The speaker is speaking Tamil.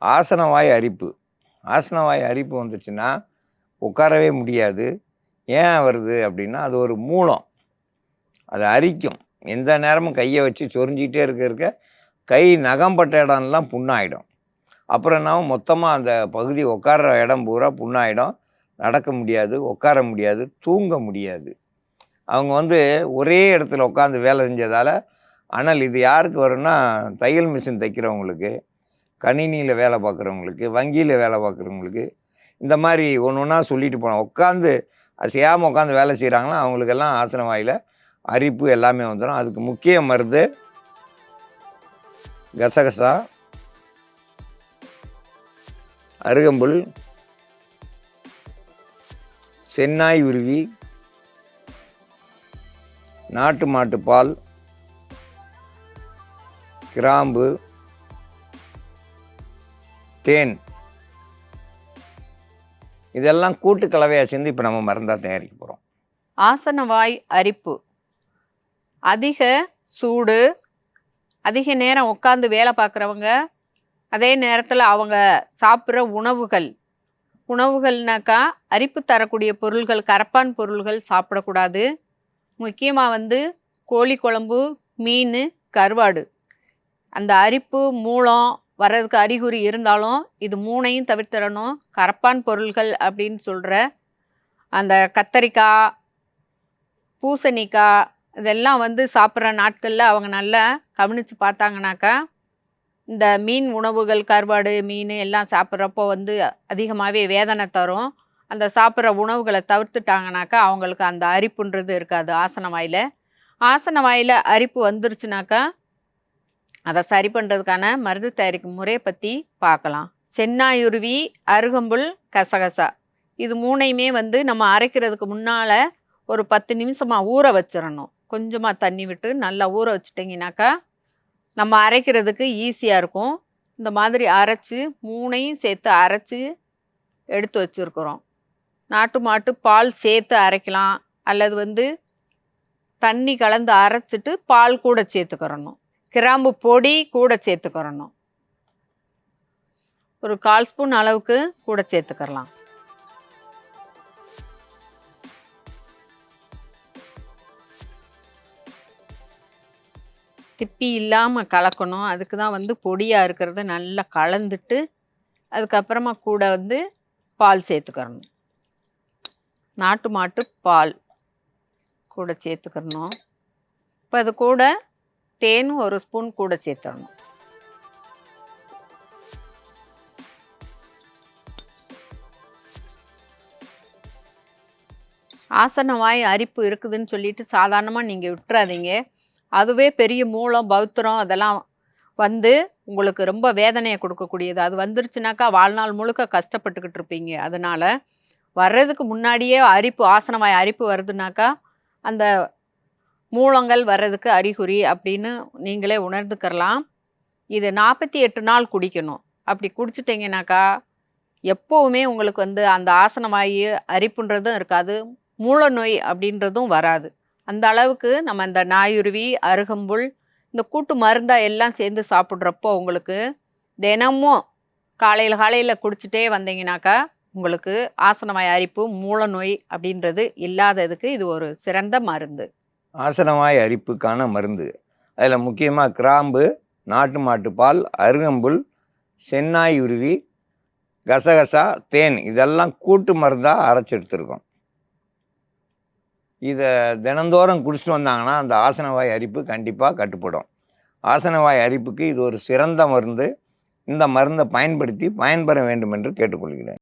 ஆசனவாய் அரிப்பு. ஆசனவாய் அரிப்பு வந்துச்சுன்னா உட்காரவே முடியாது. ஏன் வருது அப்படின்னா, அது ஒரு மூலம். அது அரிக்கும். எந்த நேரமும் கையை வச்சு சொரிஞ்சிக்கிட்டே இருக்க கை நகம்பட்ட இடம்லாம் புண்ணாயிடும். அப்புறம் என்னாகும், மொத்தமாக அந்த பகுதி உட்கார்ற இடம் பூரா புண்ணாயிடும். நடக்க முடியாது, உட்கார முடியாது, தூங்க முடியாது. அவங்க ஒரே இடத்துல உட்காந்து வேலை செஞ்சதால் அனல். இது யாருக்கு வரும்னா, தையல் மிஷின் தைக்கிறவங்களுக்கு, கணினியில் வேலை பார்க்குறவங்களுக்கு, வங்கியில் வேலை பார்க்குறவங்களுக்கு, இந்த மாதிரி ஒன்று ஒன்றா சொல்லிட்டு போனோம். உட்காந்து அசையாமல் உட்காந்து வேலை செய்கிறாங்களோ அவங்களுக்கெல்லாம் ஆசன வாயில் அரிப்பு எல்லாமே வந்துடும். அதுக்கு முக்கிய மருந்து கசகசா, அருகம்புல், சென்னாய் உருவி, நாட்டு மாட்டு பால், கிராம்பு, தேன், இதெல்லாம் கூட்டு கலவையாக சேர்ந்து இப்போ நம்ம மருந்தாக தயாரிக்க போகிறோம். ஆசனவாய் அரிப்பு, அதிக சூடு, அதிக நேரம் உட்காந்து வேலை பார்க்குறவங்க, அதே நேரத்தில் அவங்க சாப்பிட்ற உணவுகள்னாக்கா அரிப்பு தரக்கூடிய பொருள்கள், கரப்பான் பொருள்கள் சாப்பிடக்கூடாது. முக்கியமாக கோழி குழம்பு, மீன், கருவாடு. அந்த அரிப்பு மூலம் வர்றதுக்கு அறிகுறி இருந்தாலும் இது மூணையும் தவிர்த்திடணும். கரப்பான் பொருள்கள் அப்படின்னு சொல்கிற அந்த கத்தரிக்காய், பூசணிக்காய் இதெல்லாம் சாப்பிட்ற நாட்களில் அவங்க நல்லா கவனித்து பார்த்தாங்கனாக்கா, இந்த மீன் உணவுகள், கருவாடு, மீன் எல்லாம் சாப்பிட்றப்போ அதிகமாகவே வேதனை தரும். அந்த சாப்பிட்ற உணவுகளை தவிர்த்துட்டாங்கனாக்கா அவங்களுக்கு அந்த அரிப்புன்றது இருக்காது. ஆசன வாயில் அரிப்பு வந்துருச்சுனாக்கா அதை சரி பண்ணுறதுக்கான மருந்து தயாரிக்கும் முறையை பற்றி பார்க்கலாம். சென்னாயுருவி, அருகம்புல், கசகசா இது மூணையுமே நம்ம அரைக்கிறதுக்கு முன்னால் ஒரு 10 நிமிஷமாக ஊற வச்சிடணும். கொஞ்சமாக தண்ணி விட்டு நல்லா ஊற வச்சிட்டிங்கனாக்கா நம்ம அரைக்கிறதுக்கு ஈஸியாக இருக்கும். இந்த மாதிரி அரைச்சி மூணையும் சேர்த்து அரைச்சி எடுத்து வச்சுருக்குறோம். நாட்டு மாட்டு பால் சேர்த்து அரைக்கலாம், அல்லது தண்ணி கலந்து அரைச்சிட்டு பால் கூட சேர்த்துக்கிறணும். கிராம்பு பொடி கூட சேர்த்துக்கிறணும். ஒரு 1/4 ஸ்பூன் அளவுக்கு கூட சேர்த்துக்கலாம். திப்பி இல்லாமல் கலக்கணும். அதுக்கு தான் பொடியாக இருக்கிறத நல்லா கலந்துட்டு அதுக்கப்புறமா கூட பால் சேர்த்துக்கிறணும். நாட்டு மாட்டு பால் கூட சேர்த்துக்கிறணும். இப்போ அது கூட தேன் 1 ஸ்பூன் கூட சேர்த்துடணும். ஆசனவாய் அரிப்பு இருக்குதுன்னு சொல்லிட்டு சாதாரணமாக நீங்கள் விட்டுறாதீங்க. அதுவே பெரிய மூலம், பௌத்திரம் அதெல்லாம் உங்களுக்கு ரொம்ப வேதனையை கொடுக்கக்கூடியது. அது வந்துருச்சுனாக்கா வாழ்நாள் முழுக்க கஷ்டப்பட்டுக்கிட்டு இருப்பீங்க. அதனால் வர்றதுக்கு முன்னாடியே ஆசனவாய் அரிப்பு வருதுனாக்கா அந்த மூலங்கள் வர்றதுக்கு அறிகுறி அப்படின்னு நீங்களே உணர்ந்துக்கலாம். இது 48 நாள் குடிக்கணும். அப்படி குடிச்சிட்டிங்கனாக்கா எப்போவுமே உங்களுக்கு அந்த ஆசனவாய் அரிப்புன்றதும் இருக்காது, மூல நோய் அப்படின்றதும் வராது. அந்த அளவுக்கு நம்ம இந்த நாயுருவி, அருகம்புல், இந்த கூட்டு மருந்தாக எல்லாம் சேர்ந்து சாப்பிட்றப்போ உங்களுக்கு தினமும் காலையில் குடிச்சிட்டே வந்தீங்கனாக்கா உங்களுக்கு ஆசனவாய் அரிப்பு, மூல நோய் அப்படின்றது இல்லாததுக்கு இது ஒரு சிறந்த மருந்து. ஆசனவாய் அரிப்புக்கான மருந்து அதில் முக்கியமாக கிராம்பு, நாட்டு மாட்டு பால், அருகம்புல், சென்னாய் உருவி, கசகசா, தேன் இதெல்லாம் கூட்டு மருந்தாக அரைச்சி எடுத்துருக்கோம். இதை தினந்தோறும் குடிச்சிட்டு வந்தாங்கன்னா அந்த ஆசனவாய் அரிப்பு கண்டிப்பாக கட்டுப்படும். ஆசனவாய் அரிப்புக்கு இது ஒரு சிறந்த மருந்து. இந்த மருந்தை பயன்படுத்தி பயன்பெற வேண்டும் என்று கேட்டுக்கொள்கிறேன்.